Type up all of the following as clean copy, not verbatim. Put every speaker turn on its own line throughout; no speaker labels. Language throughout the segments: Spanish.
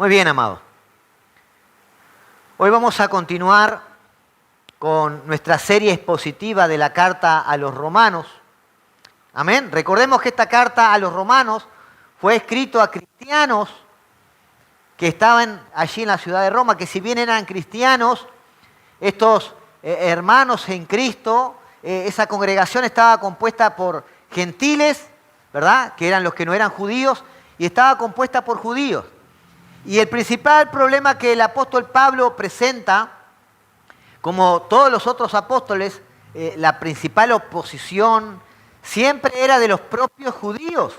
Muy bien, amados. Hoy vamos a continuar con nuestra serie expositiva de la carta a los romanos. Amén. Recordemos que esta carta a los romanos fue escrita a cristianos que estaban allí en la ciudad de Roma, que si bien eran cristianos, estos hermanos en Cristo, esa congregación estaba compuesta por gentiles, ¿verdad?, que eran los que no eran judíos, y estaba compuesta por judíos. Y el principal problema que el apóstol Pablo presenta, como todos los otros apóstoles, la principal oposición siempre era de los propios judíos.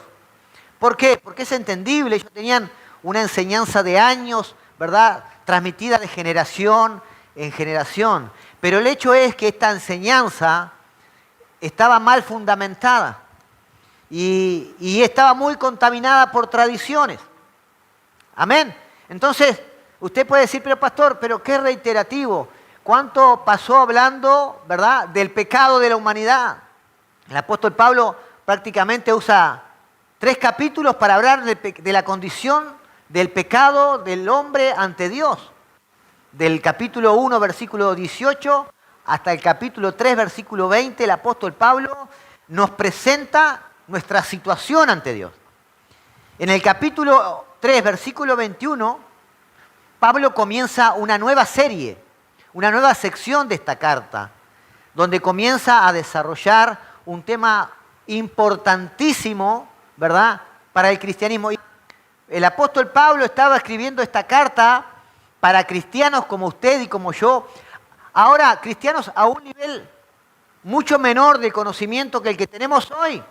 ¿Por qué? Porque es entendible, ellos tenían una enseñanza de años, ¿verdad?, transmitida de generación en generación. Pero el hecho es que esta enseñanza estaba mal fundamentada y estaba muy contaminada por tradiciones. Amén. Entonces, usted puede decir, pero pastor, pero qué reiterativo. ¿Cuánto pasó hablando, verdad, del pecado de la humanidad? El apóstol Pablo prácticamente usa 3 capítulos para hablar de la condición del pecado del hombre ante Dios. Del capítulo 1, versículo 18, hasta el capítulo 3, versículo 20, el apóstol Pablo nos presenta nuestra situación ante Dios. En el capítulo 3, versículo 21, Pablo comienza una nueva serie, una nueva sección de esta carta, donde comienza a desarrollar un tema importantísimo, ¿verdad?, para el cristianismo. El apóstol Pablo estaba escribiendo esta carta para cristianos como usted y como yo, ahora cristianos a un nivel mucho menor de conocimiento que el que tenemos hoy,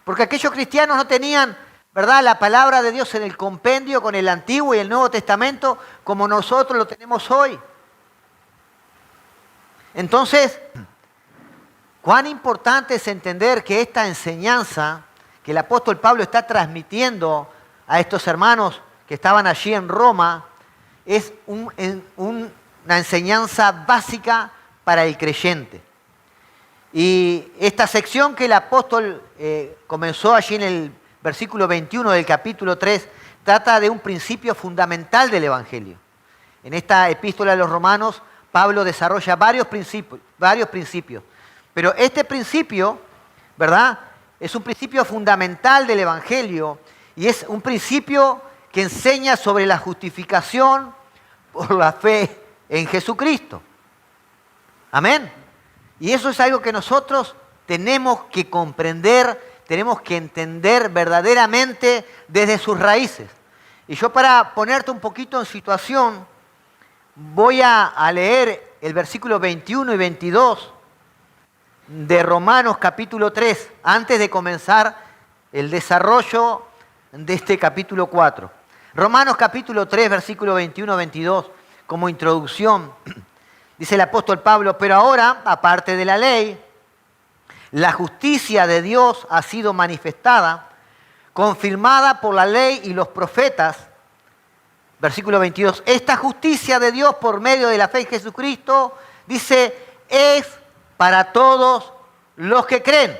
porque aquellos cristianos no tenían, ¿verdad?, la palabra de Dios en el compendio con el Antiguo y el Nuevo Testamento como nosotros lo tenemos hoy. Entonces, cuán importante es entender que esta enseñanza que el apóstol Pablo está transmitiendo a estos hermanos que estaban allí en Roma es una enseñanza básica para el creyente. Y esta sección que el apóstol comenzó allí en el versículo 21 del capítulo 3, trata de un principio fundamental del Evangelio. En esta epístola a los romanos, Pablo desarrolla varios principios. Pero este principio, ¿verdad?, es un principio fundamental del Evangelio y es un principio que enseña sobre la justificación por la fe en Jesucristo. Amén. Y eso es algo que nosotros tenemos que comprender, tenemos que entender verdaderamente desde sus raíces. Y yo, para ponerte un poquito en situación, voy a leer el versículo 21 y 22 de Romanos capítulo 3, antes de comenzar el desarrollo de este capítulo 4. Romanos capítulo 3, versículo 21-22, como introducción, dice el apóstol Pablo, pero ahora, aparte de la ley, la justicia de Dios ha sido manifestada, confirmada por la ley y los profetas. Versículo 22, esta justicia de Dios por medio de la fe en Jesucristo, dice, es para todos los que creen.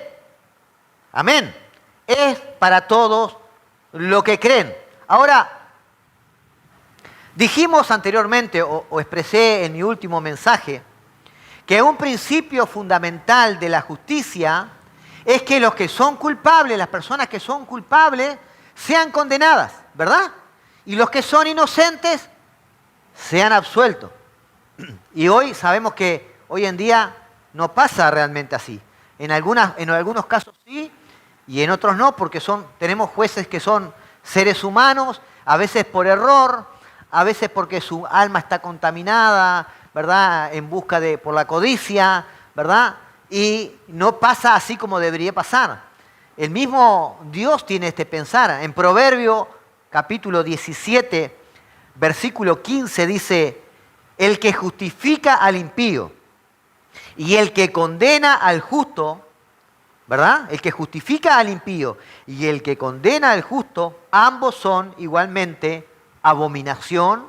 Amén. Es para todos los que creen. Ahora, dijimos anteriormente, o expresé en mi último mensaje, que un principio fundamental de la justicia es que los que son culpables, las personas que son culpables, sean condenadas, ¿verdad? Y los que son inocentes sean absueltos. Y hoy sabemos que hoy en día no pasa realmente así. En algunos casos sí y en otros no, porque tenemos jueces que son seres humanos, a veces por error, a veces porque su alma está contaminada, ¿verdad?, por la codicia, ¿verdad? Y no pasa así como debería pasar. El mismo Dios tiene este pensar. En Proverbio capítulo 17, versículo 15 dice, el que justifica al impío y el que condena al justo, ¿verdad? El que justifica al impío y el que condena al justo, ambos son igualmente abominación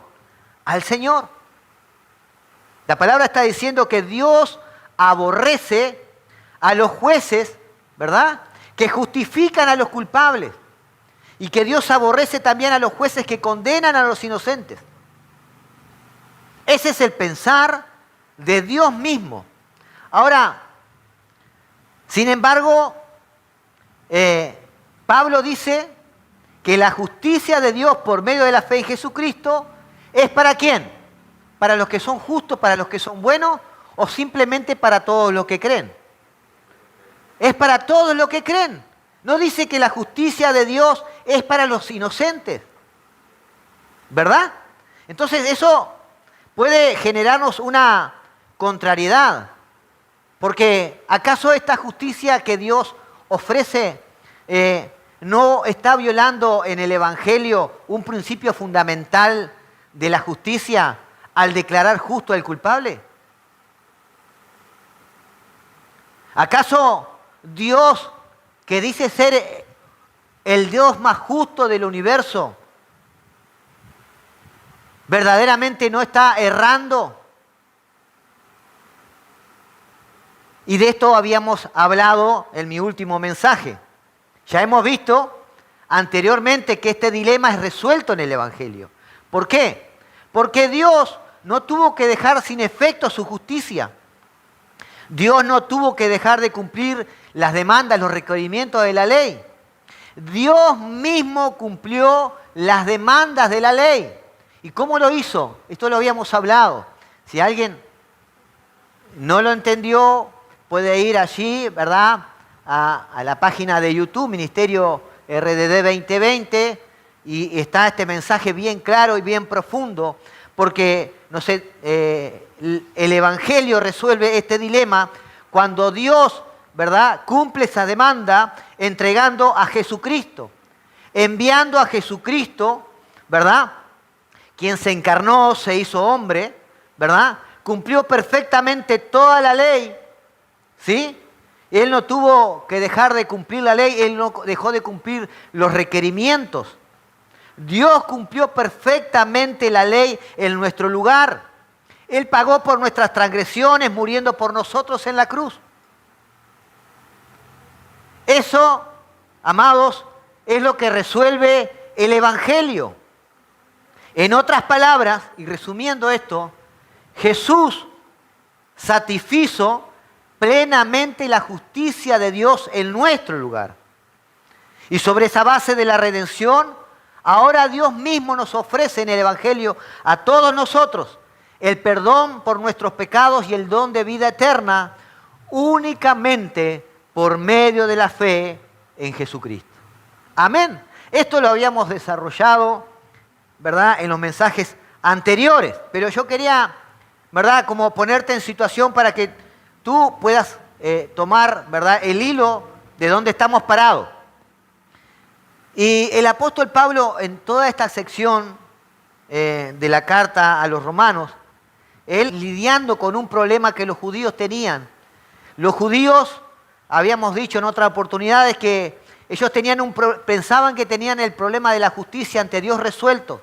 al Señor. La palabra está diciendo que Dios aborrece a los jueces, ¿verdad?, que justifican a los culpables. y que Dios aborrece también a los jueces que condenan a los inocentes. Ese es el pensar de Dios mismo. Ahora, sin embargo, Pablo dice que la justicia de Dios por medio de la fe en Jesucristo es ¿para quién? ¿Para los que son justos, para los que son buenos o simplemente para todos los que creen? Es para todos los que creen. No dice que la justicia de Dios es para los inocentes, ¿verdad? Entonces eso puede generarnos una contrariedad, porque ¿acaso esta justicia que Dios ofrece no está violando en el Evangelio un principio fundamental de la justicia al declarar justo al culpable? ¿Acaso Dios, que dice ser el Dios más justo del universo, verdaderamente no está errando? Y de esto habíamos hablado en mi último mensaje. Ya hemos visto anteriormente que este dilema es resuelto en el Evangelio. ¿Por qué? Porque Dios no tuvo que dejar sin efecto su justicia. Dios no tuvo que dejar de cumplir las demandas, los requerimientos de la ley. Dios mismo cumplió las demandas de la ley. ¿Y cómo lo hizo? Esto lo habíamos hablado. Si alguien no lo entendió, puede ir allí, ¿verdad?, a la página de YouTube, Ministerio RDD 2020, y está este mensaje bien claro y bien profundo, porque el Evangelio resuelve este dilema cuando Dios, ¿verdad?, cumple esa demanda entregando a Jesucristo, enviando a Jesucristo, ¿verdad?, quien se encarnó, se hizo hombre, ¿verdad?, cumplió perfectamente toda la ley, ¿sí? Él no tuvo que dejar de cumplir la ley, Él no dejó de cumplir los requerimientos. Dios cumplió perfectamente la ley en nuestro lugar. Él pagó por nuestras transgresiones, muriendo por nosotros en la cruz. Eso, amados, es lo que resuelve el Evangelio. En otras palabras, y resumiendo esto, Jesús satisfizo plenamente la justicia de Dios en nuestro lugar. Y sobre esa base de la redención, ahora Dios mismo nos ofrece en el Evangelio a todos nosotros el perdón por nuestros pecados y el don de vida eterna únicamente por medio de la fe en Jesucristo. Amén. Esto lo habíamos desarrollado, ¿verdad?, en los mensajes anteriores, pero yo quería, ¿verdad?, como ponerte en situación para que tú puedas tomar, ¿verdad?, el hilo de dónde estamos parados. Y el apóstol Pablo, en toda esta sección de la carta a los romanos, él lidiando con un problema que los judíos tenían. Los judíos, habíamos dicho en otras oportunidades, que ellos pensaban que tenían el problema de la justicia ante Dios resuelto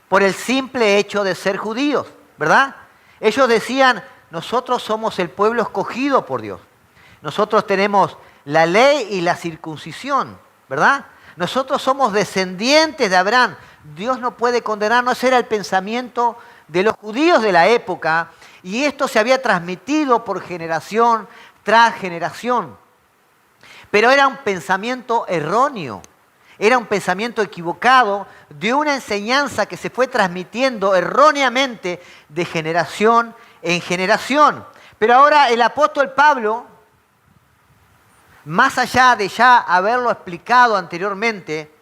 por el simple hecho de ser judíos, ¿verdad? Ellos decían: nosotros somos el pueblo escogido por Dios. Nosotros tenemos la ley y la circuncisión, ¿verdad? Nosotros somos descendientes de Abraham. Dios no puede condenarnos. Ese era el pensamiento de los judíos de la época, y esto se había transmitido por generación tras generación. Pero era un pensamiento erróneo, era un pensamiento equivocado de una enseñanza que se fue transmitiendo erróneamente de generación en generación. Pero ahora el apóstol Pablo, más allá de ya haberlo explicado anteriormente,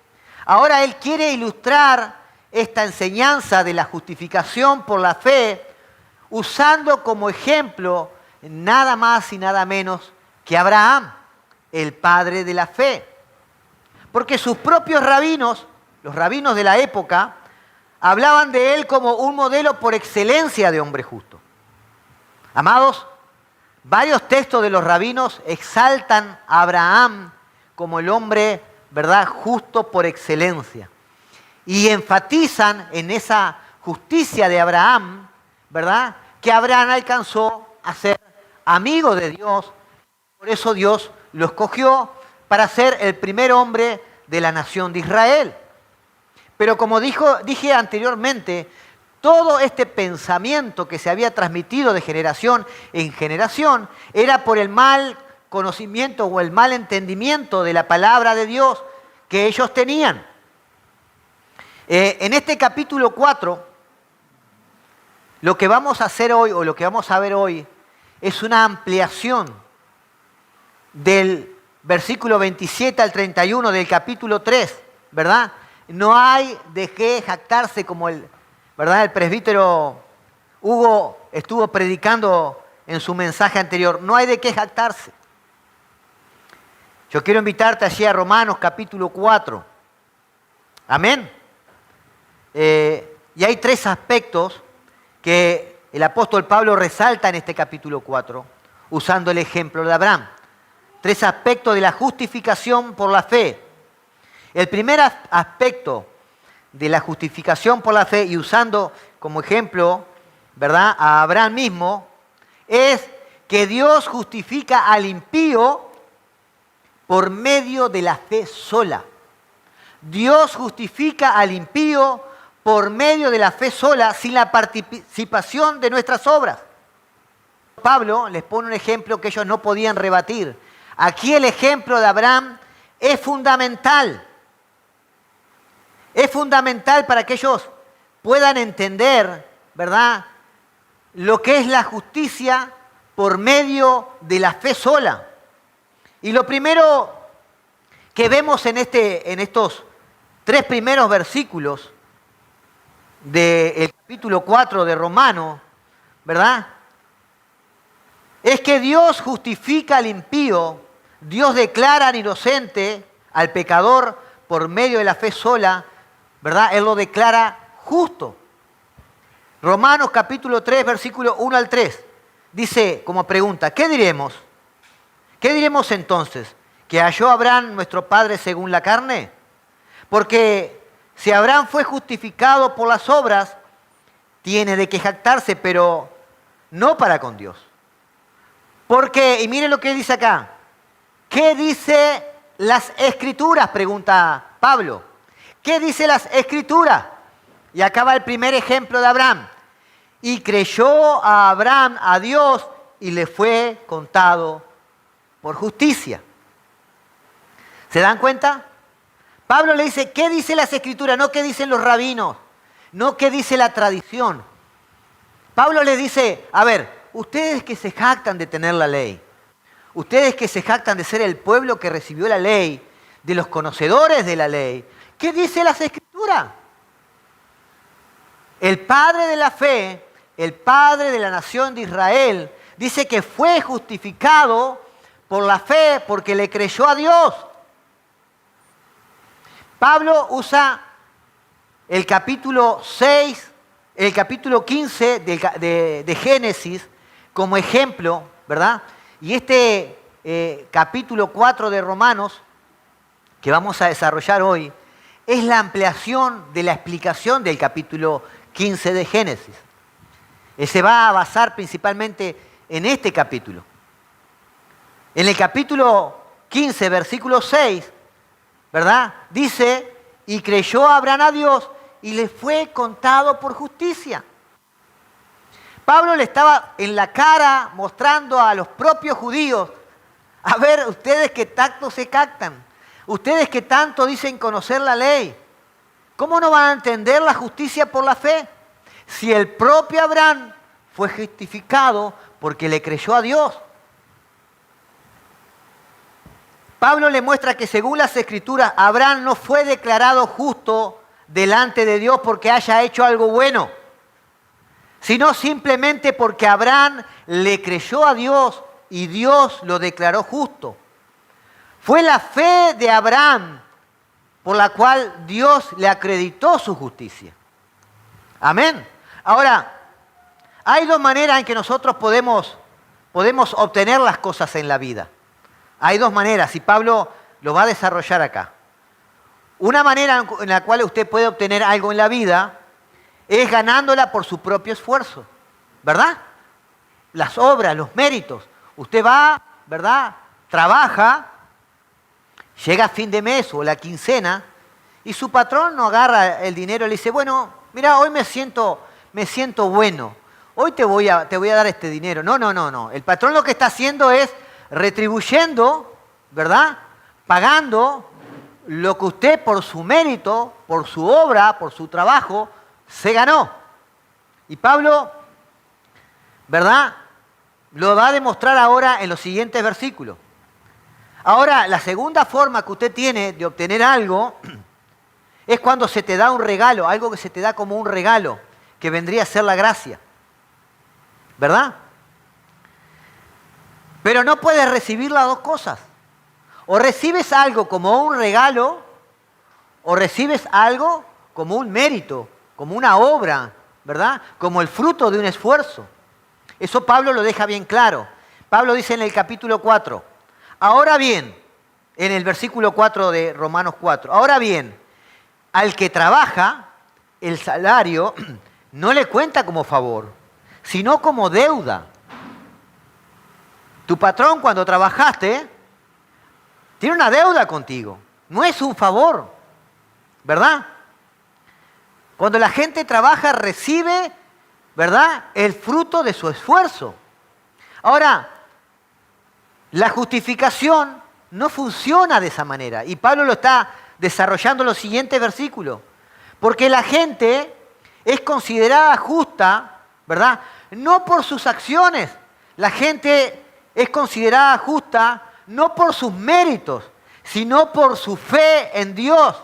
ahora él quiere ilustrar esta enseñanza de la justificación por la fe usando como ejemplo nada más y nada menos que Abraham, el padre de la fe. Porque sus propios rabinos, los rabinos de la época, hablaban de él como un modelo por excelencia de hombre justo. Amados, varios textos de los rabinos exaltan a Abraham como el hombre, ¿verdad?, justo por excelencia. Y enfatizan en esa justicia de Abraham, ¿verdad?, que Abraham alcanzó a ser amigo de Dios. Por eso Dios lo escogió para ser el primer hombre de la nación de Israel. Pero como dije anteriormente, todo este pensamiento que se había transmitido de generación en generación era por el mal conocimiento o el mal entendimiento de la palabra de Dios que ellos tenían. En este capítulo 4, lo que vamos a hacer hoy, o lo que vamos a ver hoy, es una ampliación del versículo 27 al 31 del capítulo 3, ¿verdad? No hay de qué jactarse, como ¿verdad? El presbítero Hugo estuvo predicando en su mensaje anterior. No hay de qué jactarse. Yo quiero invitarte allí a Romanos capítulo 4. Amén. Y hay 3 aspectos que el apóstol Pablo resalta en este capítulo 4, usando el ejemplo de Abraham. 3 aspectos de la justificación por la fe. El primer aspecto de la justificación por la fe, y usando como ejemplo, ¿verdad?, a Abraham mismo, es que Dios justifica al impío por medio de la fe sola. Dios justifica al impío por medio de la fe sola, sin la participación de nuestras obras. Pablo les pone un ejemplo que ellos no podían rebatir. Aquí el ejemplo de Abraham es fundamental. Es fundamental para que ellos puedan entender, ¿verdad?, lo que es la justicia por medio de la fe sola. Y lo primero que vemos en estos 3 primeros versículos del capítulo 4 de Romanos, ¿verdad?, es que Dios justifica al impío, Dios declara inocente al pecador por medio de la fe sola, ¿verdad? Él lo declara justo. Romanos capítulo 3, versículo 1 al 3, dice como pregunta, ¿qué diremos? ¿Qué diremos entonces? ¿Que halló Abraham nuestro padre según la carne? Porque si Abraham fue justificado por las obras, tiene de qué jactarse, pero no para con Dios. Porque, y mire lo que dice acá, ¿qué dice las Escrituras? Pregunta Pablo. ¿Qué dice las Escrituras? Y acá va el primer ejemplo de Abraham. Y creyó a Abraham a Dios y le fue contado por justicia. ¿Se dan cuenta? Pablo le dice, ¿qué dice las Escrituras? No qué dicen los rabinos, no qué dice la tradición. Pablo les dice, a ver, ustedes que se jactan de tener la ley, ustedes que se jactan de ser el pueblo que recibió la ley, de los conocedores de la ley, ¿qué dice las Escrituras? El padre de la fe, el padre de la nación de Israel, dice que fue justificado por la fe porque le creyó a Dios. Pablo usa el capítulo 6, el capítulo 15 de Génesis como ejemplo, ¿verdad? Y este capítulo 4 de Romanos, que vamos a desarrollar hoy, es la ampliación de la explicación del capítulo 15 de Génesis. Se va a basar principalmente en este capítulo. En el capítulo 15, versículo 6, ¿verdad? Dice, y creyó Abraham a Dios y le fue contado por justicia. Pablo le estaba en la cara mostrando a los propios judíos, a ver, ustedes que tanto se jactan, ustedes que tanto dicen conocer la ley, ¿cómo no van a entender la justicia por la fe? Si el propio Abraham fue justificado porque le creyó a Dios. Pablo le muestra que según las Escrituras, Abraham no fue declarado justo delante de Dios porque haya hecho algo bueno, sino simplemente porque Abraham le creyó a Dios y Dios lo declaró justo. Fue la fe de Abraham por la cual Dios le acreditó su justicia. Amén. Ahora, hay 2 maneras en que nosotros podemos obtener las cosas en la vida. Hay 2 maneras, y Pablo lo va a desarrollar acá. Una manera en la cual usted puede obtener algo en la vida es ganándola por su propio esfuerzo, ¿verdad? Las obras, los méritos. Usted va, ¿verdad?, trabaja llega a fin de mes o la quincena y su patrón no agarra el dinero y le dice, bueno, mira, hoy me siento bueno, hoy te voy a dar este dinero. No. El patrón lo que está haciendo es retribuyendo, ¿verdad? Pagando lo que usted por su mérito, por su obra, por su trabajo, se ganó. Y Pablo, ¿verdad?, lo va a demostrar ahora en los siguientes versículos. Ahora, la segunda forma que usted tiene de obtener algo es cuando se te da un regalo, algo que se te da como un regalo, que vendría a ser la gracia. ¿Verdad? Pero no puedes recibir las dos cosas. O recibes algo como un regalo, o recibes algo como un mérito, como una obra, ¿verdad? Como el fruto de un esfuerzo. Eso Pablo lo deja bien claro. Pablo dice en el capítulo 4, ahora bien, en el versículo 4 de Romanos 4, ahora bien, al que trabaja, el salario no le cuenta como favor, sino como deuda. Tu patrón, cuando trabajaste, tiene una deuda contigo, no es un favor, ¿verdad? Cuando la gente trabaja, recibe, ¿verdad?, el fruto de su esfuerzo. Ahora, la justificación no funciona de esa manera. Y Pablo lo está desarrollando en los siguientes versículos. Porque la gente es considerada justa, ¿verdad?, no por sus acciones. La gente es considerada justa no por sus méritos, sino por su fe en Dios,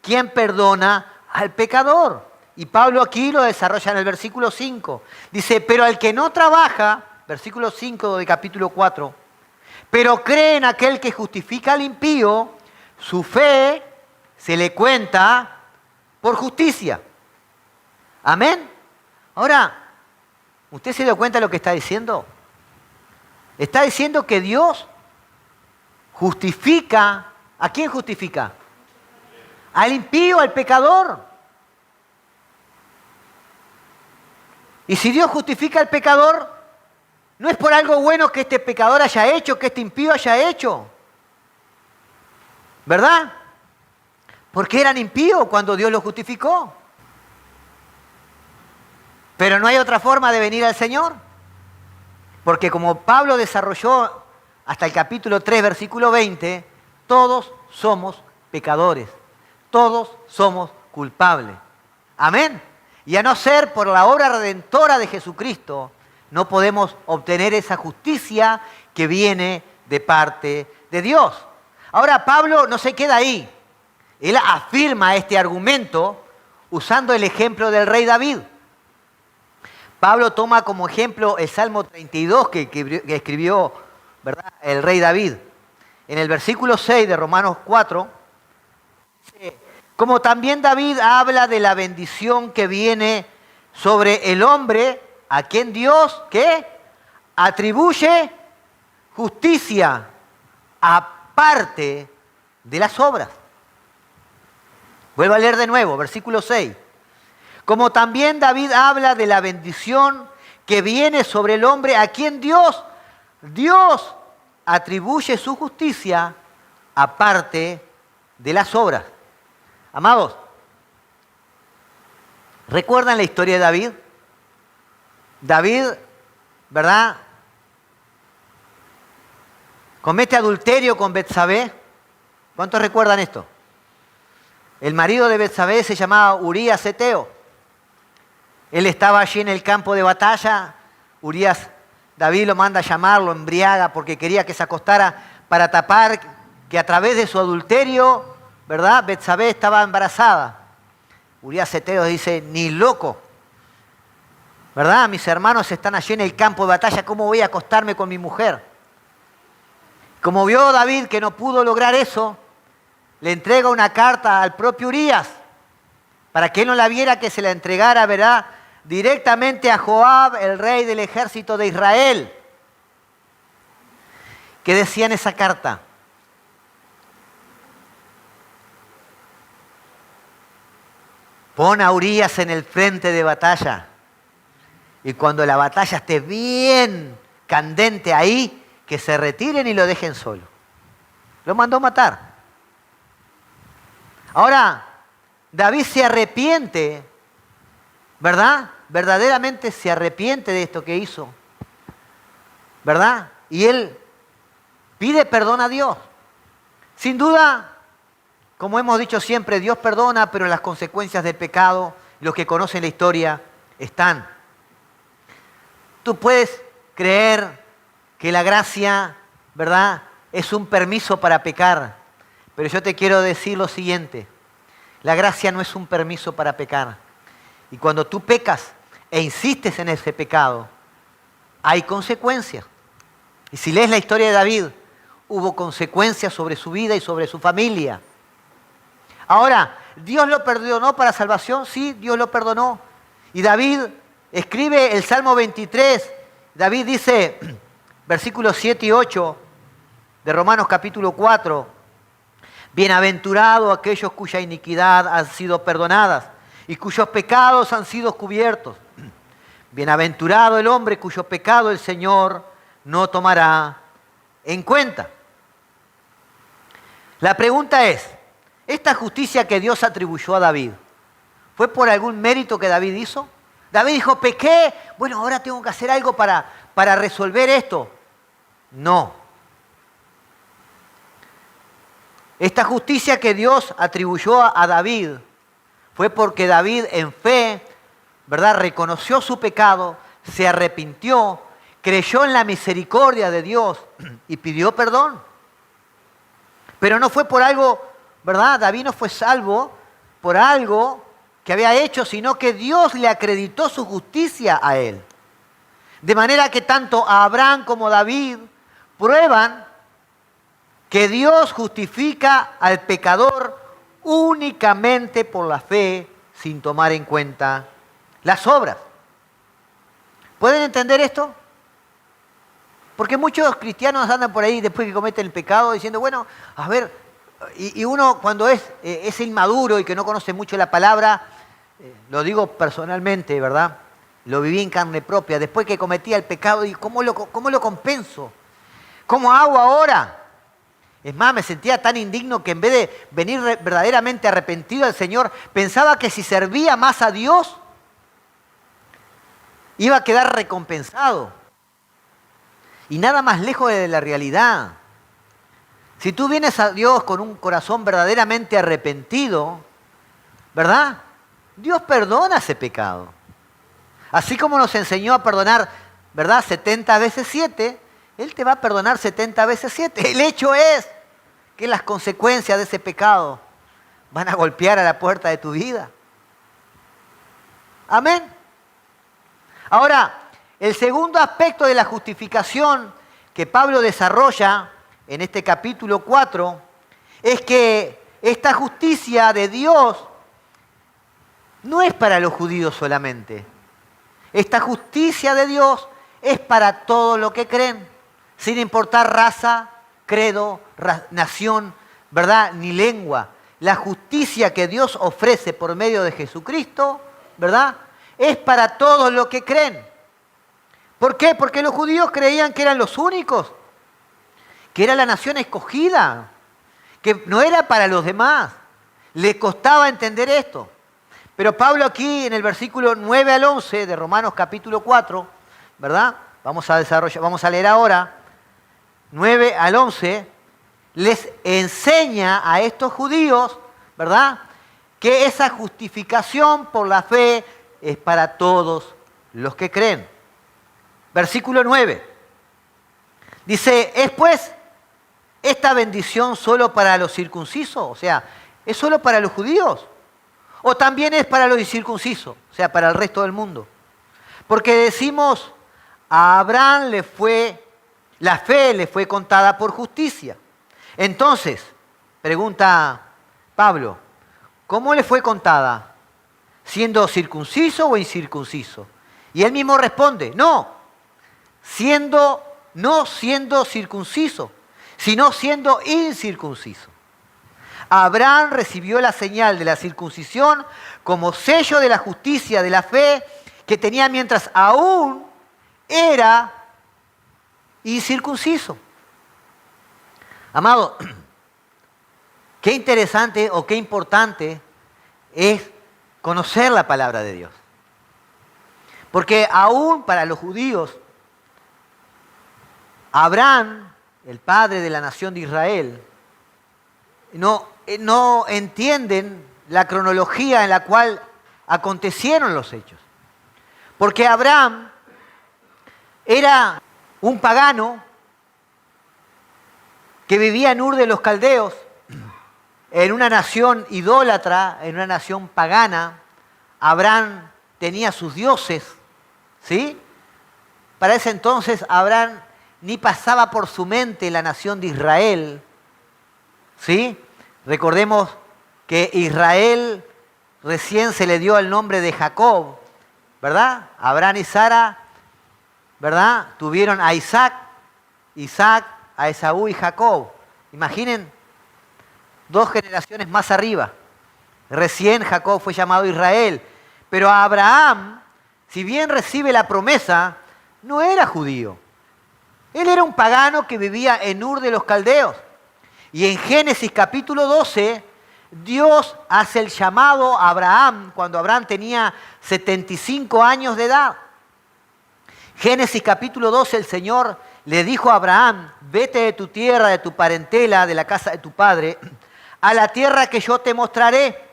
quien perdona al pecador. Y Pablo aquí lo desarrolla en el versículo 5. Dice, pero al que no trabaja, versículo 5 de capítulo 4, pero cree en aquel que justifica al impío, su fe se le cuenta por justicia. Amén. Ahora, ¿usted se dio cuenta de lo que está diciendo? Está diciendo que Dios justifica. ¿A quién justifica? Al impío, al pecador. Y si Dios justifica al pecador, no es por algo bueno que este pecador haya hecho, que este impío haya hecho. ¿Verdad? Porque eran impíos cuando Dios los justificó. Pero no hay otra forma de venir al Señor. Porque como Pablo desarrolló hasta el capítulo 3, versículo 20, todos somos pecadores. Todos somos culpables. Amén. Y a no ser por la obra redentora de Jesucristo, no podemos obtener esa justicia que viene de parte de Dios. Ahora Pablo no se queda ahí. Él afirma este argumento usando el ejemplo del rey David. Pablo toma como ejemplo el Salmo 32 que escribió, ¿verdad?, el rey David. En el versículo 6 de Romanos 4, dice, como también David habla de la bendición que viene sobre el hombre, a quien Dios, ¿qué?, atribuye justicia aparte de las obras. Vuelvo a leer de nuevo, versículo 6. Como también David habla de la bendición que viene sobre el hombre, a quien Dios atribuye su justicia aparte de las obras. Amados, ¿recuerdan la historia de David? David, ¿verdad?, comete adulterio con Betsabé. ¿Cuántos recuerdan esto? El marido de Betsabé se llamaba Urías Eteo. Él estaba allí en el campo de batalla. David lo manda a llamar, lo embriaga porque quería que se acostara para tapar que a través de su adulterio, ¿verdad?, Betsabé estaba embarazada. Urías Eteo dice, ni loco, ¿verdad? Mis hermanos están allí en el campo de batalla, ¿cómo voy a acostarme con mi mujer? Como vio David que no pudo lograr eso, le entrega una carta al propio Urías para que él no la viera, que se la entregara, ¿verdad?, directamente a Joab, el rey del ejército de Israel. ¿Qué decía en esa carta? Pon a Urías en el frente de batalla. Y cuando la batalla esté bien candente ahí, que se retiren y lo dejen solo. Lo mandó matar. Ahora, David se arrepiente, ¿verdad? Verdaderamente se arrepiente de esto que hizo, ¿verdad? Y él pide perdón a Dios. Sin duda, como hemos dicho siempre, Dios perdona, pero las consecuencias del pecado, los que conocen la historia, están. Tú puedes creer que la gracia, ¿verdad?, es un permiso para pecar, pero yo te quiero decir lo siguiente: la gracia no es un permiso para pecar. Y cuando tú pecas e insistes en ese pecado, hay consecuencias. Y si lees la historia de David, hubo consecuencias sobre su vida y sobre su familia. Ahora, ¿Dios lo perdonó para salvación? Sí, Dios lo perdonó. Y David escribe el Salmo 23. David dice, versículos 7 y 8 de Romanos capítulo 4, bienaventurados aquellos cuya iniquidad han sido perdonadas y cuyos pecados han sido cubiertos. Bienaventurado el hombre cuyo pecado el Señor no tomará en cuenta. La pregunta es, ¿esta justicia que Dios atribuyó a David fue por algún mérito que David hizo? David dijo, pequé, bueno, ahora tengo que hacer algo para resolver esto. No. Esta justicia que Dios atribuyó a David fue porque David en fe, ¿verdad?, reconoció su pecado, se arrepintió, creyó en la misericordia de Dios y pidió perdón. Pero no fue por algo, ¿verdad? David no fue salvo por algo que había hecho, sino que Dios le acreditó su justicia a él. De manera que tanto Abraham como David prueban que Dios justifica al pecador únicamente por la fe, sin tomar en cuenta las obras. ¿Pueden entender esto? Porque muchos cristianos andan por ahí después que cometen el pecado diciendo, bueno, a ver, y uno cuando es inmaduro y que no conoce mucho la palabra, lo digo personalmente, ¿verdad? Lo viví en carne propia. Después que cometía el pecado, digo, ¿cómo lo compenso? ¿Cómo hago ahora? Es más, me sentía tan indigno que en vez de venir verdaderamente arrepentido al Señor, pensaba que si servía más a Dios, iba a quedar recompensado. Y nada más lejos de la realidad. Si tú vienes a Dios con un corazón verdaderamente arrepentido, ¿verdad? Dios perdona ese pecado. Así como nos enseñó a perdonar, ¿verdad?, 70 veces 7, Él te va a perdonar 70 veces 7. El hecho es que las consecuencias de ese pecado van a golpear a la puerta de tu vida. Amén. Ahora, el segundo aspecto de la justificación que Pablo desarrolla en este capítulo 4 es que esta justicia de Dios no es para los judíos solamente. Esta justicia de Dios es para todos los que creen, sin importar raza, credo, nación, ¿verdad?, ni lengua. La justicia que Dios ofrece por medio de Jesucristo, ¿verdad?, es para todos los que creen. ¿Por qué? Porque los judíos creían que eran los únicos, que era la nación escogida, que no era para los demás. Les costaba entender esto. Pero Pablo aquí en el versículo 9 al 11 de Romanos capítulo 4, ¿verdad? Vamos a leer ahora, 9 al 11, les enseña a estos judíos, ¿verdad?, que esa justificación por la fe es para todos los que creen. Versículo 9. Dice, ¿es pues esta bendición solo para los circuncisos? O sea, ¿es solo para los judíos? ¿O también es para los incircuncisos? O sea, para el resto del mundo. Porque decimos, a Abraham la fe le fue contada por justicia. Entonces, pregunta Pablo, ¿cómo le fue contada? ¿Siendo circunciso o incircunciso? Y él mismo responde, no siendo circunciso, sino siendo incircunciso. Abraham recibió la señal de la circuncisión como sello de la justicia de la fe que tenía mientras aún era incircunciso. Amado, Qué interesante o qué importante es conocer la palabra de Dios. Porque aún para los judíos, Abraham, el padre de la nación de Israel, no entienden la cronología en la cual acontecieron los hechos. Porque Abraham era un pagano que vivía en Ur de los Caldeos, en una nación idólatra, en una nación pagana. Abraham tenía sus dioses, ¿sí? Para ese entonces Abraham ni pasaba por su mente la nación de Israel, ¿sí? Recordemos que Israel recién se le dio el nombre de Jacob, ¿verdad? Abraham y Sara, ¿verdad? Tuvieron a Isaac, a Esaú y Jacob. Imaginen, 2 generaciones más arriba. Recién Jacob fue llamado Israel. Pero Abraham, si bien recibe la promesa, no era judío. Él era un pagano que vivía en Ur de los Caldeos. Y en Génesis capítulo 12, Dios hace el llamado a Abraham cuando Abraham tenía 75 años de edad. Génesis capítulo 12, el Señor le dijo a Abraham: vete de tu tierra, de tu parentela, de la casa de tu padre, a la tierra que yo te mostraré.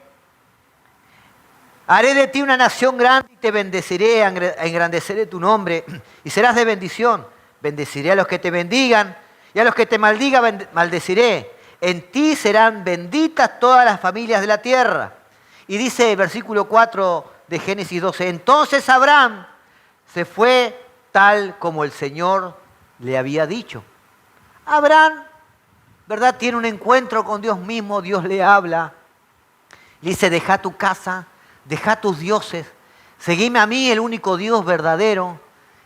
Haré de ti una nación grande y te bendeciré, engrandeceré tu nombre y serás de bendición. Bendeciré a los que te bendigan y a los que te maldigan maldeciré. En ti serán benditas todas las familias de la tierra. Y dice el versículo 4 de Génesis 12, entonces Abraham se fue tal como el Señor le había dicho. Abraham, ¿verdad? Tiene un encuentro con Dios mismo, Dios le habla. Le dice, deja tu casa, deja tus dioses, seguime a mí, el único Dios verdadero,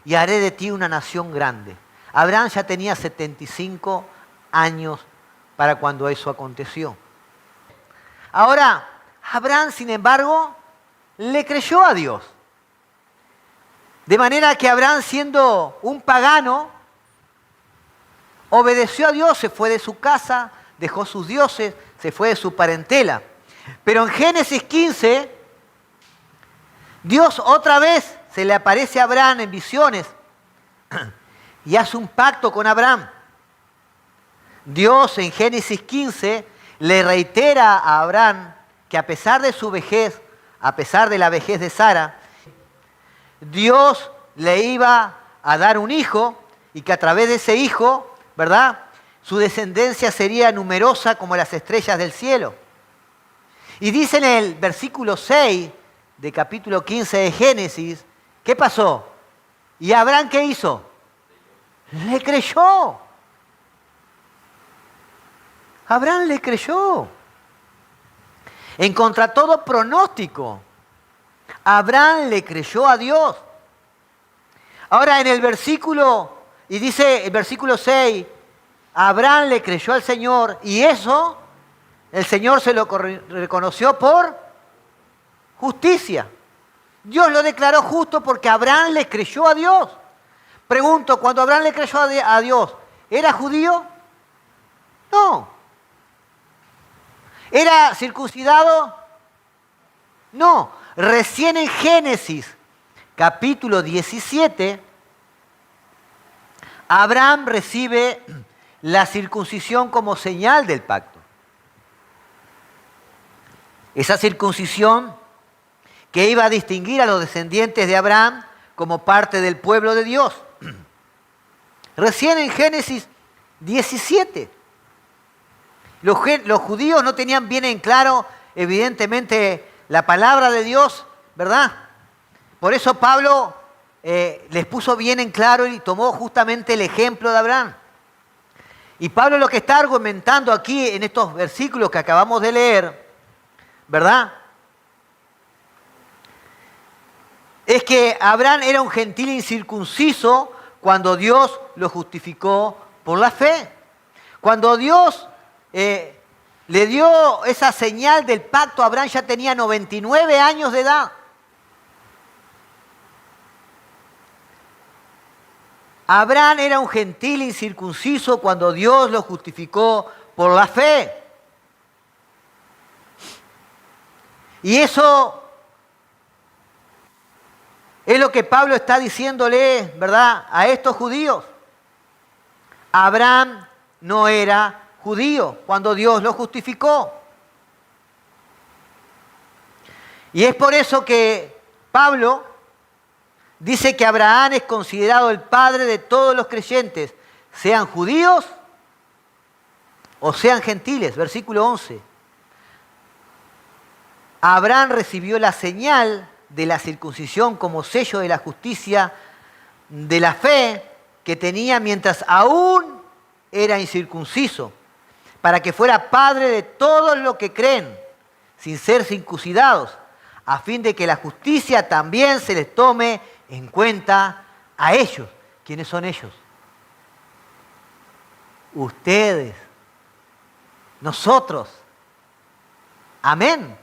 y haré de ti una nación grande. Abraham ya tenía 75 años para cuando eso aconteció. Ahora, Abraham, sin embargo, le creyó a Dios. De manera que Abraham, siendo un pagano, obedeció a Dios, se fue de su casa, dejó sus dioses, se fue de su parentela. Pero en Génesis 15, Dios otra vez se le aparece a Abraham en visiones y hace un pacto con Abraham. Dios en Génesis 15 le reitera a Abraham que a pesar de su vejez, a pesar de la vejez de Sara, Dios le iba a dar un hijo y que a través de ese hijo, ¿verdad?, su descendencia sería numerosa como las estrellas del cielo. Y dice en el versículo 6 de capítulo 15 de Génesis, ¿qué pasó? ¿Y Abraham qué hizo? Le creyó. Abraham le creyó. En contra todo pronóstico, Abraham le creyó a Dios. Ahora en el versículo, y dice el versículo 6, Abraham le creyó al Señor y eso el Señor se lo reconoció por justicia. Dios lo declaró justo porque Abraham le creyó a Dios. Pregunto, cuando Abraham le creyó a Dios, ¿era judío? No. ¿Era circuncidado? No. Recién en Génesis, capítulo 17, Abraham recibe la circuncisión como señal del pacto. Esa circuncisión que iba a distinguir a los descendientes de Abraham como parte del pueblo de Dios. Recién en Génesis 17. Los judíos no tenían bien en claro, evidentemente, la palabra de Dios, ¿verdad? Por eso Pablo les puso bien en claro y tomó justamente el ejemplo de Abraham. Y Pablo lo que está argumentando aquí en estos versículos que acabamos de leer, ¿verdad?, es que Abraham era un gentil incircunciso cuando Dios lo justificó por la fe. Cuando Dios le dio esa señal del pacto, Abraham ya tenía 99 años de edad. Abraham era un gentil incircunciso cuando Dios lo justificó por la fe. Y eso es lo que Pablo está diciéndole, ¿verdad?, a estos judíos. Abraham no era judío cuando Dios lo justificó. Y es por eso que Pablo dice que Abraham es considerado el padre de todos los creyentes, sean judíos o sean gentiles. Versículo 11. Abraham recibió la señal de la circuncisión como sello de la justicia de la fe que tenía mientras aún era incircunciso, para que fuera padre de todos los que creen, sin ser circuncidados, a fin de que la justicia también se les tome en cuenta a ellos. ¿Quiénes son ellos? Ustedes, nosotros. Amén.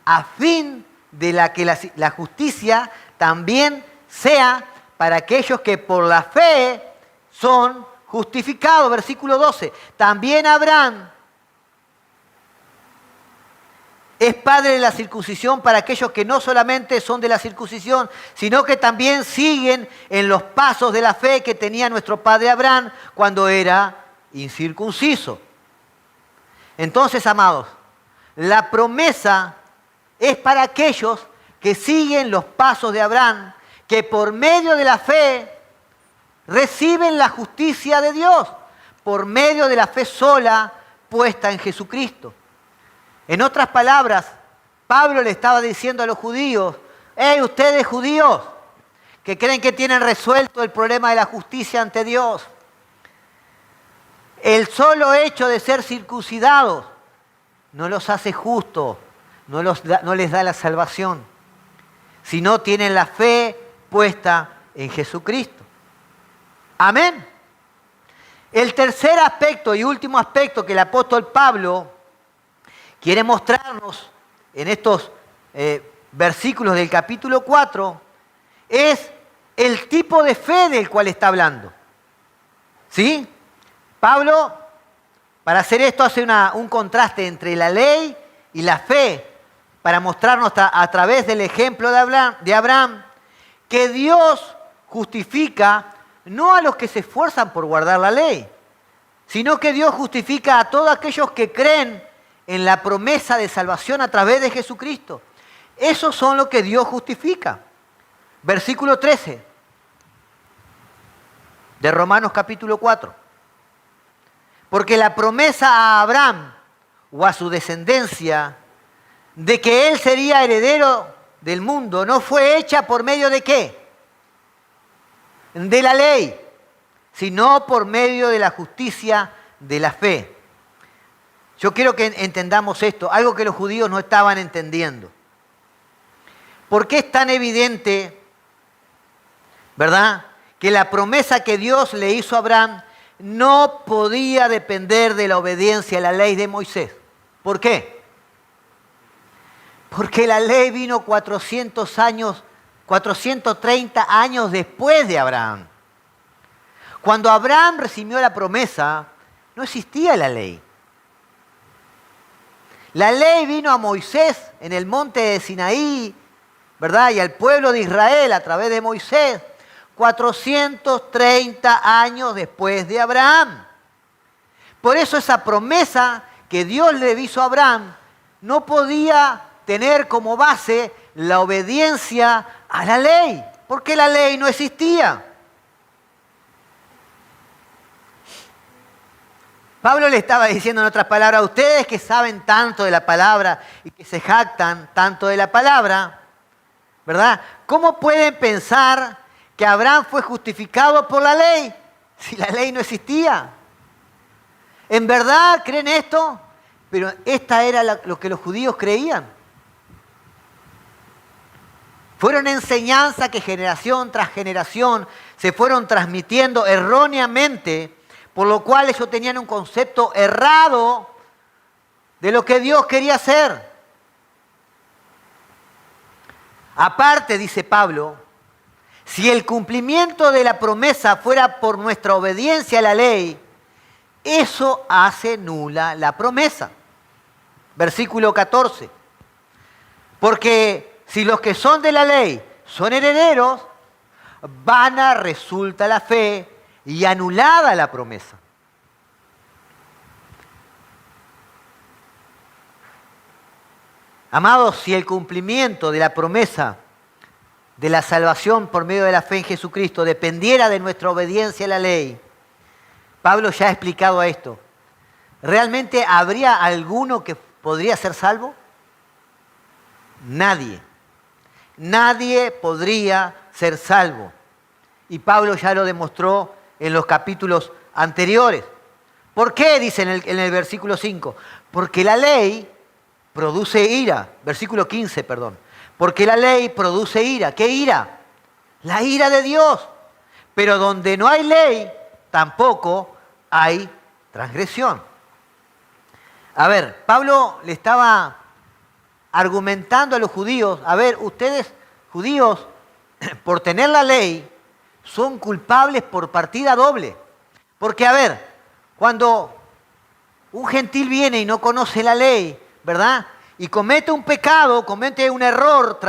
A fin de que la justicia también sea para aquellos que por la fe son justificados. Versículo 12. También Abraham es padre de la circuncisión para aquellos que no solamente son de la circuncisión, sino que también siguen en los pasos de la fe que tenía nuestro padre Abraham cuando era incircunciso. Entonces, amados, la promesa es para aquellos que siguen los pasos de Abraham, que por medio de la fe reciben la justicia de Dios, por medio de la fe sola puesta en Jesucristo. En otras palabras, Pablo le estaba diciendo a los judíos: ¡hey, ustedes judíos, que creen que tienen resuelto el problema de la justicia ante Dios! El solo hecho de ser circuncidados no los hace justos, no les da la salvación, si no tienen la fe puesta en Jesucristo. Amén. El tercer aspecto y último aspecto que el apóstol Pablo quiere mostrarnos en estos versículos del capítulo 4 es el tipo de fe del cual está hablando. ¿Sí? Pablo, para hacer esto, hace un contraste entre la ley y la fe, para mostrarnos a través del ejemplo de Abraham que Dios justifica no a los que se esfuerzan por guardar la ley, sino que Dios justifica a todos aquellos que creen en la promesa de salvación a través de Jesucristo. Esos son los que Dios justifica. Versículo 13 de Romanos capítulo 4. Porque la promesa a Abraham o a su descendencia de que él sería heredero del mundo no fue hecha por medio de ¿qué? De la ley, sino por medio de la justicia de la fe. Yo quiero que entendamos esto, algo que los judíos no estaban entendiendo. ¿Por qué es tan evidente, verdad, que la promesa que Dios le hizo a Abraham no podía depender de la obediencia a la ley de Moisés? ¿Por qué? Porque la ley vino 430 años después de Abraham. Cuando Abraham recibió la promesa, no existía la ley. La ley vino a Moisés en el monte de Sinaí, ¿verdad? Y al pueblo de Israel a través de Moisés, 430 años después de Abraham. Por eso esa promesa que Dios le hizo a Abraham no podía tener como base la obediencia a la ley, porque la ley no existía. Pablo le estaba diciendo en otras palabras, a ustedes que saben tanto de la palabra y que se jactan tanto de la palabra, ¿verdad? ¿Cómo pueden pensar que Abraham fue justificado por la ley si la ley no existía? ¿En verdad creen esto? Pero esta era lo que los judíos creían. Fueron enseñanzas que generación tras generación se fueron transmitiendo erróneamente, por lo cual ellos tenían un concepto errado de lo que Dios quería hacer. Aparte, dice Pablo, si el cumplimiento de la promesa fuera por nuestra obediencia a la ley, eso hace nula la promesa. Versículo 14. Porque si los que son de la ley son herederos, vana resulta la fe y anulada la promesa. Amados, si el cumplimiento de la promesa de la salvación por medio de la fe en Jesucristo dependiera de nuestra obediencia a la ley, Pablo ya ha explicado esto. ¿Realmente habría alguno que podría ser salvo? Nadie. Nadie podría ser salvo. Y Pablo ya lo demostró en los capítulos anteriores. ¿Por qué? Dice en el versículo 5. Porque la ley produce ira. Versículo 15, perdón. Porque la ley produce ira. ¿Qué ira? La ira de Dios. Pero donde no hay ley, tampoco hay transgresión. A ver, Pablo le estaba argumentando a los judíos, a ver, ustedes, judíos, por tener la ley, son culpables por partida doble. Porque, a ver, cuando un gentil viene y no conoce la ley, ¿verdad? Y comete un pecado, comete un error,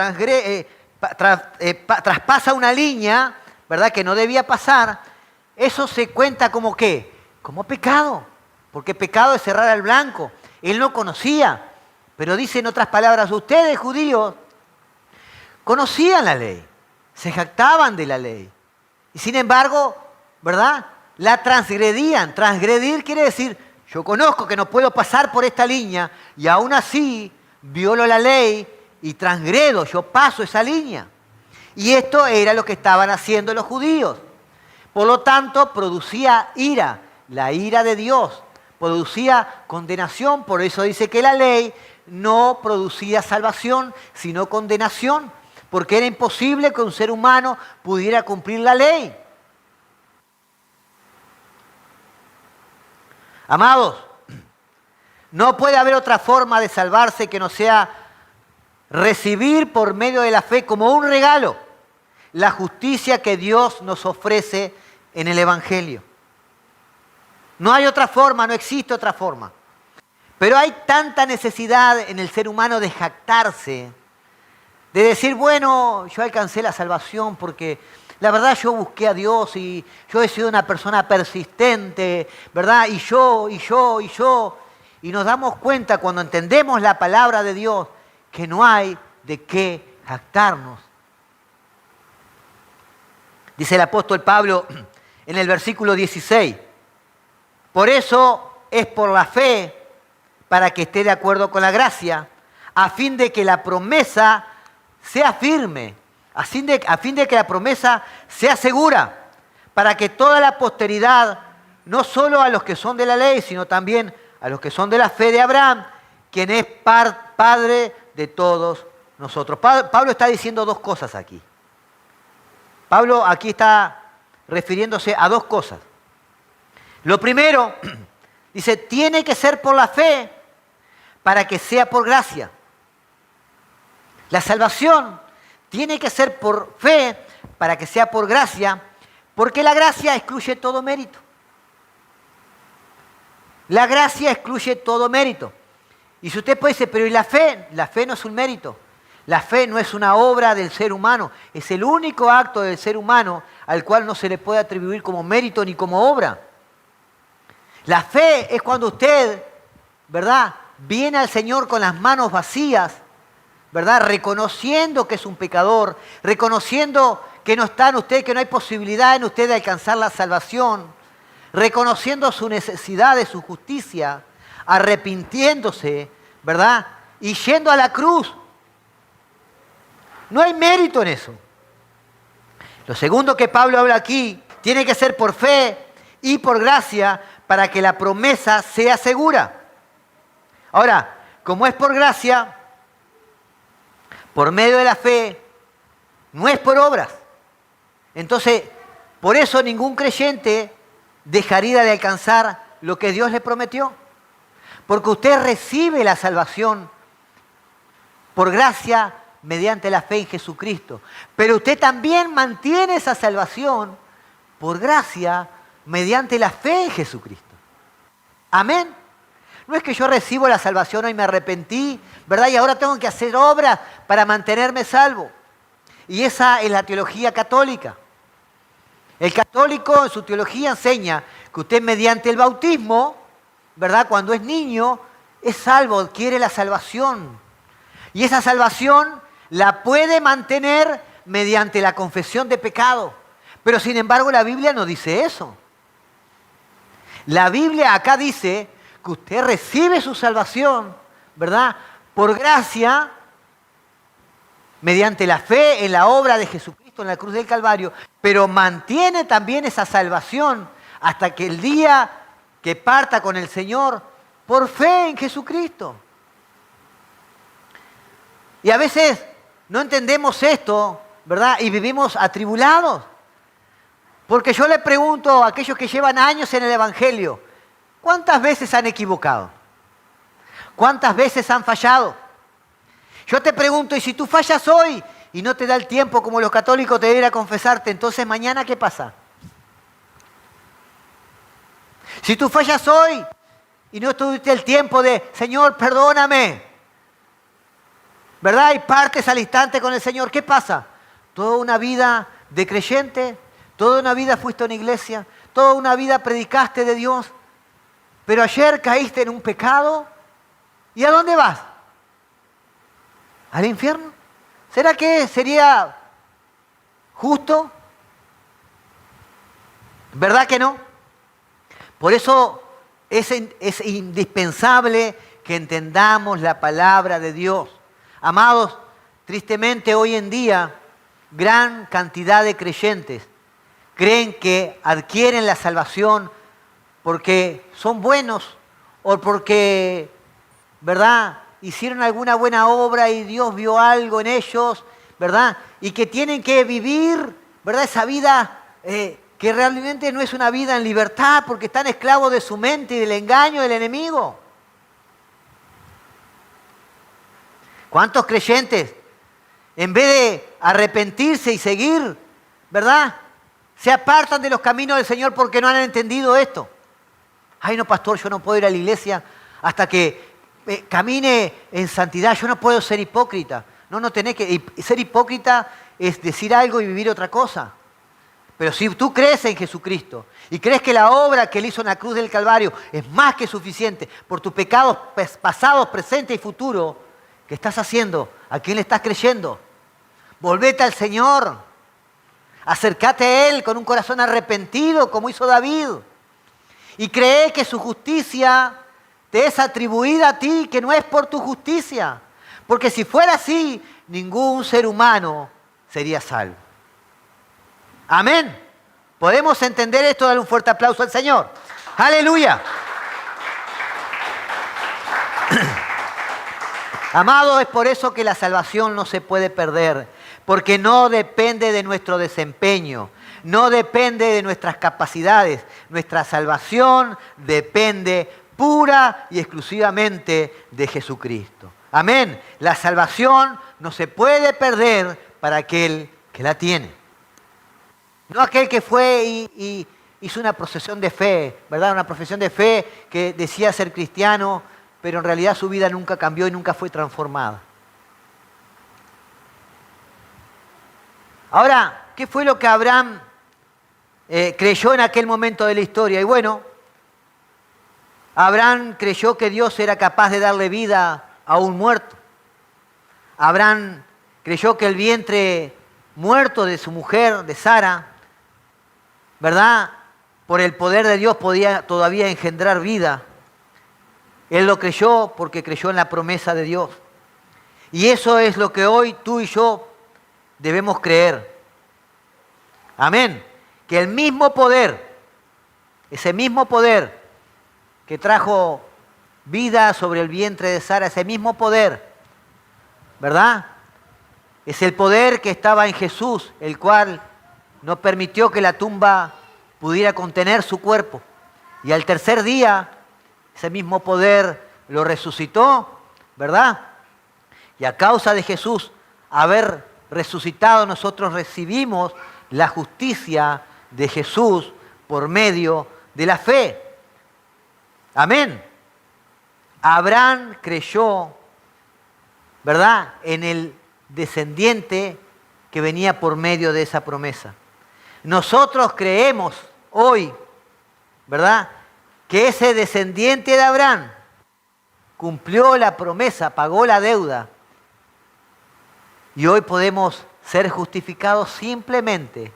traspasa una línea, ¿verdad? Que no debía pasar, eso se cuenta como ¿qué? Como pecado. Porque pecado es cerrar al blanco. Él no conocía. Pero dice en otras palabras, ustedes judíos conocían la ley, se jactaban de la ley. Y sin embargo, ¿verdad? La transgredían. Transgredir quiere decir, yo conozco que no puedo pasar por esta línea y aún así violo la ley y transgredo, yo paso esa línea. Y esto era lo que estaban haciendo los judíos. Por lo tanto, producía ira, la ira de Dios. Producía condenación, por eso dice que la ley no producía salvación, sino condenación, porque era imposible que un ser humano pudiera cumplir la ley. Amados, no puede haber otra forma de salvarse que no sea recibir por medio de la fe como un regalo la justicia que Dios nos ofrece en el Evangelio. No hay otra forma, no existe otra forma. Pero hay tanta necesidad en el ser humano de jactarse, de decir, bueno, yo alcancé la salvación porque la verdad yo busqué a Dios y yo he sido una persona persistente, ¿verdad? Y yo. Y nos damos cuenta cuando entendemos la palabra de Dios que no hay de qué jactarnos. Dice el apóstol Pablo en el versículo 16, por eso es por la fe para que esté de acuerdo con la gracia, a fin de que la promesa sea firme, a fin de que la promesa sea segura, para que toda la posteridad, no solo a los que son de la ley, sino también a los que son de la fe de Abraham, quien es padre de todos nosotros. Pablo está diciendo dos cosas aquí. Pablo aquí está refiriéndose a dos cosas. Lo primero, dice, tiene que ser por la fe para que sea por gracia. La salvación tiene que ser por fe para que sea por gracia, porque la gracia excluye todo mérito. La gracia excluye todo mérito. Y si usted puede decir, pero ¿y la fe? La fe no es un mérito. La fe no es una obra del ser humano. Es el único acto del ser humano al cual no se le puede atribuir como mérito ni como obra. La fe es cuando usted, ¿verdad?, viene al Señor con las manos vacías, ¿verdad?, reconociendo que es un pecador, reconociendo que no está en usted, que no hay posibilidad en usted de alcanzar la salvación, reconociendo su necesidad de su justicia, arrepintiéndose, ¿verdad?, y yendo a la cruz. No hay mérito en eso. Lo segundo que Pablo habla aquí, tiene que ser por fe y por gracia para que la promesa sea segura. Ahora, como es por gracia, por medio de la fe, no es por obras. Entonces, por eso ningún creyente dejaría de alcanzar lo que Dios le prometió. Porque usted recibe la salvación por gracia mediante la fe en Jesucristo. Pero usted también mantiene esa salvación por gracia mediante la fe en Jesucristo. Amén. No es que yo recibo la salvación y me arrepentí, ¿verdad? Y ahora tengo que hacer obras para mantenerme salvo. Y esa es la teología católica. El católico en su teología enseña que usted mediante el bautismo, ¿verdad? Cuando es niño, es salvo, adquiere la salvación. Y esa salvación la puede mantener mediante la confesión de pecado. Pero sin embargo la Biblia no dice eso. La Biblia acá dice que usted recibe su salvación, ¿verdad? Por gracia, mediante la fe en la obra de Jesucristo en la cruz del Calvario, pero mantiene también esa salvación hasta que el día que parta con el Señor por fe en Jesucristo. Y a veces no entendemos esto, ¿verdad? Y vivimos atribulados. Porque yo le pregunto a aquellos que llevan años en el Evangelio, ¿cuántas veces han equivocado? ¿Cuántas veces han fallado? Yo te pregunto, y si tú fallas hoy y no te da el tiempo como los católicos te ir a confesarte, entonces mañana ¿qué pasa? Si tú fallas hoy y no tuviste el tiempo de, Señor, perdóname, ¿verdad? Y partes al instante con el Señor, ¿qué pasa? Toda una vida de creyente, toda una vida fuiste a una iglesia, toda una vida predicaste de Dios, pero ayer caíste en un pecado, ¿y a dónde vas? ¿Al infierno? ¿Será que sería justo? ¿Verdad que no? Por eso es indispensable que entendamos la palabra de Dios. Amados, tristemente hoy en día, gran cantidad de creyentes creen que adquieren la salvación porque son buenos o porque, ¿verdad?, hicieron alguna buena obra y Dios vio algo en ellos, ¿verdad? Y que tienen que vivir, ¿verdad?, esa vida que realmente no es una vida en libertad porque están esclavos de su mente y del engaño del enemigo. ¿Cuántos creyentes, en vez de arrepentirse y seguir, ¿verdad?, se apartan de los caminos del Señor porque no han entendido esto? Ay, no, pastor, yo no puedo ir a la iglesia hasta que camine en santidad. Yo no puedo ser hipócrita. No tenés que... Ser hipócrita es decir algo y vivir otra cosa. Pero si tú crees en Jesucristo y crees que la obra que Él hizo en la cruz del Calvario es más que suficiente por tus pecados pasados, presentes y futuros, ¿qué estás haciendo? ¿A quién le estás creyendo? Volvete al Señor. Acércate a Él con un corazón arrepentido, como hizo David. Y cree que su justicia te es atribuida a ti, que no es por tu justicia. Porque si fuera así, ningún ser humano sería salvo. Amén. ¿Podemos entender esto? Dale un fuerte aplauso al Señor. ¡Aleluya! Amado, es por eso que la salvación no se puede perder. Porque no depende de nuestro desempeño. No depende de nuestras capacidades. Nuestra salvación depende pura y exclusivamente de Jesucristo. Amén. La salvación no se puede perder para aquel que la tiene. No aquel que fue y hizo una procesión de fe, ¿verdad? Una profesión de fe que decía ser cristiano, pero en realidad su vida nunca cambió y nunca fue transformada. Ahora, ¿qué fue lo que Abraham creyó en aquel momento de la historia? Y bueno, Abraham creyó que Dios era capaz de darle vida a un muerto. Abraham creyó que el vientre muerto de su mujer, de Sara, ¿verdad?, por el poder de Dios podía todavía engendrar vida. Él lo creyó porque creyó en la promesa de Dios. Y eso es lo que hoy tú y yo debemos creer. Amén. Que el mismo poder, ese mismo poder que trajo vida sobre el vientre de Sara, ese mismo poder, ¿verdad?, es el poder que estaba en Jesús, el cual no permitió que la tumba pudiera contener su cuerpo. Y al tercer día, ese mismo poder lo resucitó, ¿verdad? Y a causa de Jesús haber resucitado, nosotros recibimos la justicia de Jesús por medio de la fe. Amén. Abraham creyó, ¿verdad?, en el descendiente que venía por medio de esa promesa. Nosotros creemos hoy, ¿verdad?, que ese descendiente de Abraham cumplió la promesa, pagó la deuda. Y hoy podemos ser justificados simplemente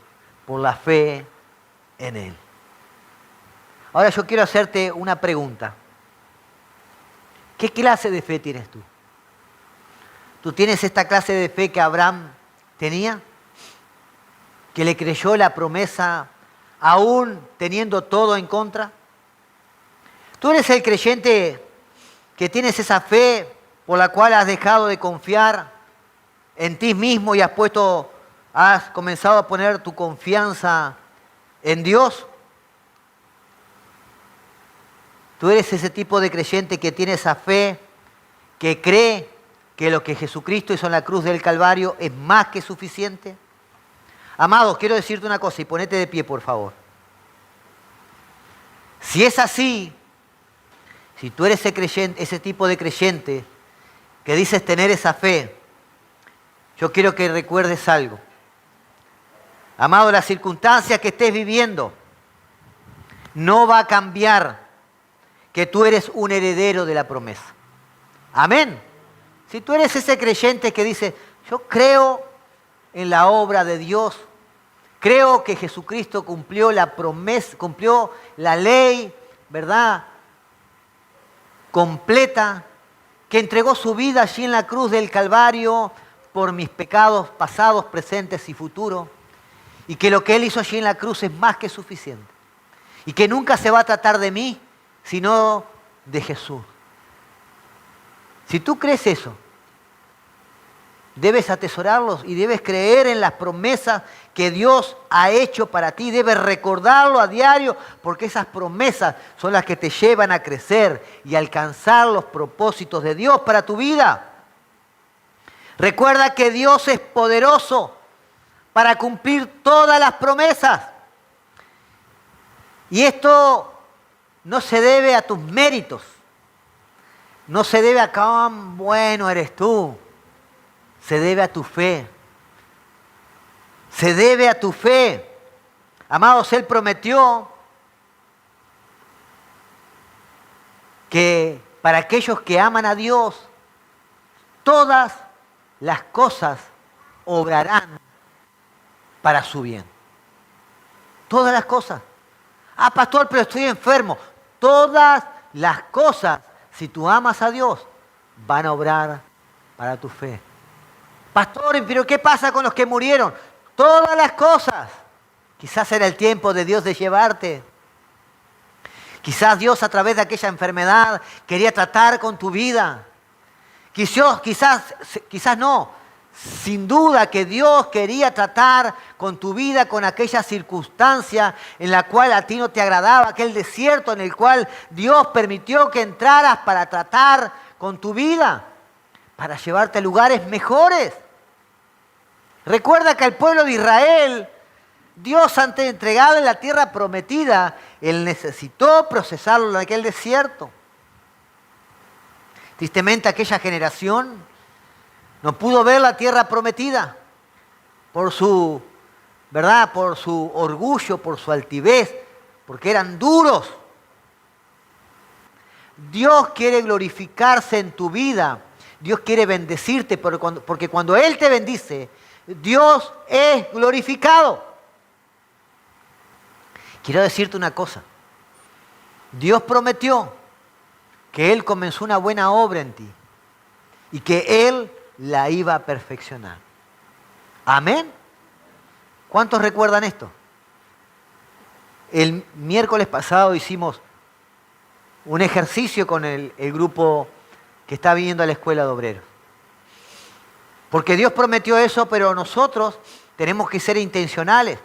por la fe en Él. Ahora yo quiero hacerte una pregunta. ¿Qué clase de fe tienes tú? ¿Tú tienes esta clase de fe que Abraham tenía? ¿Que le creyó la promesa aún teniendo todo en contra? ¿Tú eres el creyente que tienes esa fe por la cual has dejado de confiar en ti mismo y has comenzado a poner tu confianza en Dios? ¿Tú eres ese tipo de creyente que tiene esa fe, que cree que lo que Jesucristo hizo en la cruz del Calvario es más que suficiente? Amados, quiero decirte una cosa y ponete de pie, por favor. Si es así, si tú eres ese tipo de creyente que dices tener esa fe, yo quiero que recuerdes algo. Amado, las circunstancias que estés viviendo no va a cambiar que tú eres un heredero de la promesa. Amén. Si tú eres ese creyente que dice, yo creo en la obra de Dios, creo que Jesucristo cumplió la promesa, cumplió la ley, ¿verdad?, completa, que entregó su vida allí en la cruz del Calvario por mis pecados pasados, presentes y futuros, y que lo que Él hizo allí en la cruz es más que suficiente, y que nunca se va a tratar de mí, sino de Jesús. Si tú crees eso, debes atesorarlos y debes creer en las promesas que Dios ha hecho para ti. Debes recordarlo a diario porque esas promesas son las que te llevan a crecer y a alcanzar los propósitos de Dios para tu vida. Recuerda que Dios es poderoso para cumplir todas las promesas. Y esto no se debe a tus méritos. No se debe a cuán bueno eres tú. Se debe a tu fe. Se debe a tu fe. Amados, Él prometió que para aquellos que aman a Dios, todas las cosas obrarán para su bien. Todas las cosas. Ah, pastor, pero estoy enfermo. Todas las cosas, si tú amas a Dios, van a obrar para tu fe. Pastor, pero ¿qué pasa con los que murieron? Todas las cosas. Quizás era el tiempo de Dios de llevarte. Quizás Dios a través de aquella enfermedad quería tratar con tu vida. Quizás no. Sin duda que Dios quería tratar con tu vida, con aquella circunstancia en la cual a ti no te agradaba, aquel desierto en el cual Dios permitió que entraras para tratar con tu vida, para llevarte a lugares mejores. Recuerda que al pueblo de Israel, Dios antes de entregarle la tierra prometida, Él necesitó procesarlo en aquel desierto. Tristemente aquella generación no pudo ver la tierra prometida por su, ¿verdad?, por su orgullo, por su altivez, porque eran duros. Dios quiere glorificarse en tu vida. Dios quiere bendecirte, porque cuando Él te bendice, Dios es glorificado. Quiero decirte una cosa. Dios prometió que Él comenzó una buena obra en ti y que Él la iba a perfeccionar. Amén. ¿Cuántos recuerdan esto? El miércoles pasado hicimos un ejercicio con el grupo que está viniendo a la escuela de obreros. Porque Dios prometió eso, pero nosotros tenemos que ser intencionales.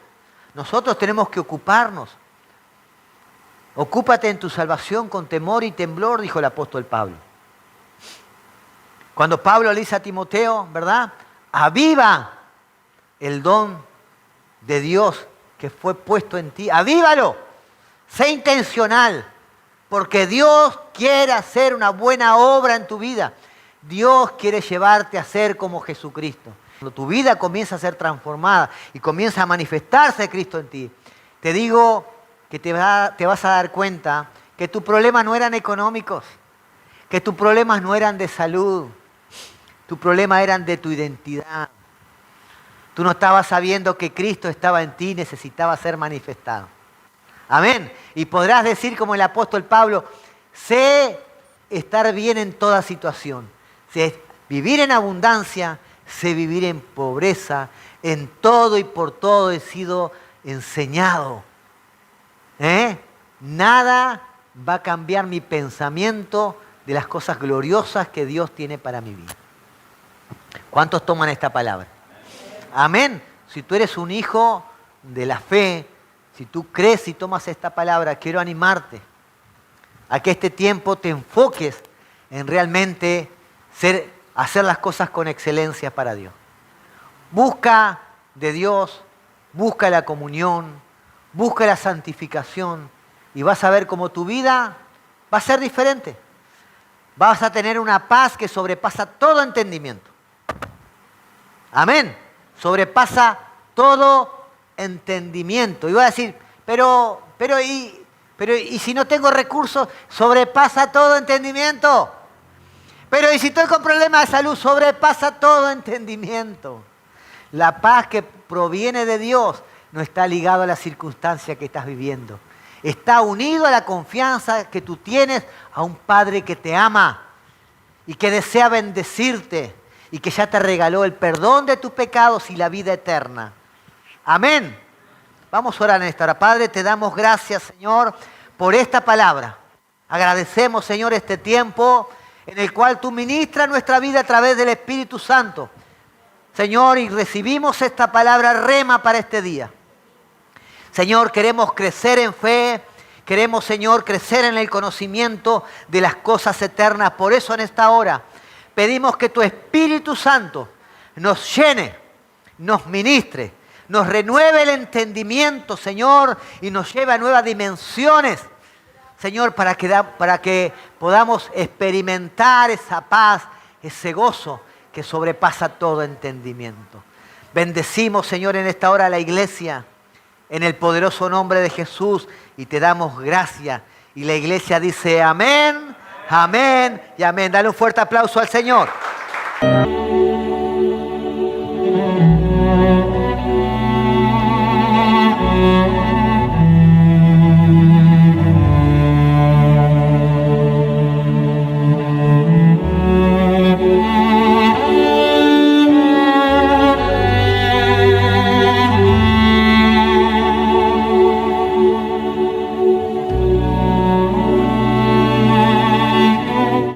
Nosotros tenemos que ocuparnos. Ocúpate en tu salvación con temor y temblor, dijo el apóstol Pablo. Cuando Pablo le dice a Timoteo, ¿verdad?, aviva el don de Dios que fue puesto en ti. Avívalo. Sé intencional. Porque Dios quiere hacer una buena obra en tu vida. Dios quiere llevarte a ser como Jesucristo. Cuando tu vida comienza a ser transformada y comienza a manifestarse Cristo en ti, te digo que te vas a dar cuenta que tus problemas no eran económicos, que tus problemas no eran de salud, tus problemas eran de tu identidad. Tú no estabas sabiendo que Cristo estaba en ti y necesitaba ser manifestado. Amén. Y podrás decir como el apóstol Pablo, sé estar bien en toda situación, sé vivir en abundancia, sé vivir en pobreza, en todo y por todo he sido enseñado. Nada va a cambiar mi pensamiento de las cosas gloriosas que Dios tiene para mi vida. ¿Cuántos toman esta palabra? Amén. Si tú eres un hijo de la fe, si tú crees y tomas esta palabra, quiero animarte a que este tiempo te enfoques en realmente hacer las cosas con excelencia para Dios. Busca de Dios, busca la comunión, busca la santificación y vas a ver cómo tu vida va a ser diferente. Vas a tener una paz que sobrepasa todo entendimiento. Amén. Sobrepasa todo entendimiento. Y voy a decir, pero ¿y si no tengo recursos? Sobrepasa todo entendimiento. Pero ¿y si estoy con problemas de salud? Sobrepasa todo entendimiento. La paz que proviene de Dios no está ligada a la circunstancia que estás viviendo. Está unido a la confianza que tú tienes a un Padre que te ama y que desea bendecirte y que ya te regaló el perdón de tus pecados y la vida eterna. Amén. Vamos a orar en esta hora. Padre, te damos gracias, Señor, por esta palabra. Agradecemos, Señor, este tiempo en el cual tú ministras nuestra vida a través del Espíritu Santo. Señor, y recibimos esta palabra rema para este día. Señor, queremos crecer en fe, queremos, Señor, crecer en el conocimiento de las cosas eternas. Por eso en esta hora pedimos que tu Espíritu Santo nos llene, nos ministre, nos renueve el entendimiento, Señor, y nos lleve a nuevas dimensiones, Señor, para que podamos experimentar esa paz, ese gozo que sobrepasa todo entendimiento. Bendecimos, Señor, en esta hora a la iglesia, en el poderoso nombre de Jesús, y te damos gracias. Y la iglesia dice amén, amén y amén. Dale un fuerte aplauso al Señor.